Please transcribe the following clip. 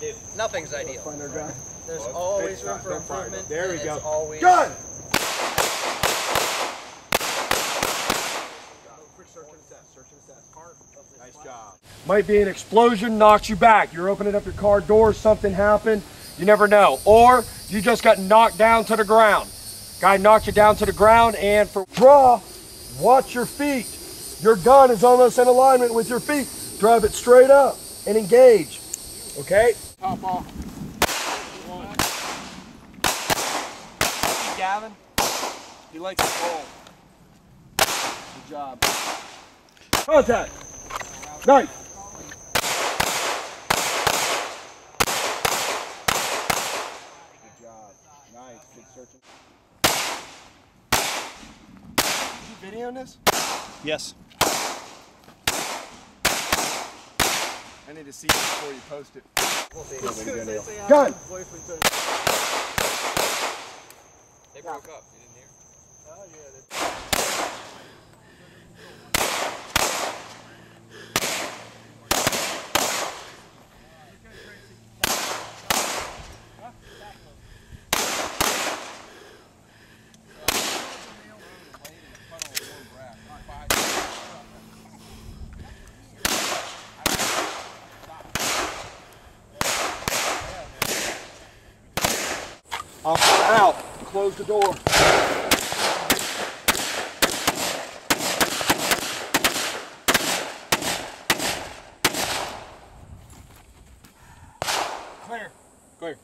do. Nothing's ideal. Right? There's always room for improvement. There we go. Always... Gun! Nice job. Might be an explosion, knocks you back. You're opening up your car door, something happened. You never know. Or you just got knocked down to the ground. Guy knocked you down to the ground, and for draw, watch your feet. Your gun is almost in alignment with your feet. Drive it straight up and engage. Okay? Top off. One. Gavin, he likes the ball. Good job. Contact. Nice. Good job. Nice. Good searching. Did you video this? Yes. I need to see it before you post it. We'll see. Gun! They broke up. You didn't hear? Oh, yeah. I'll come out. Close the door. Clear. Clear.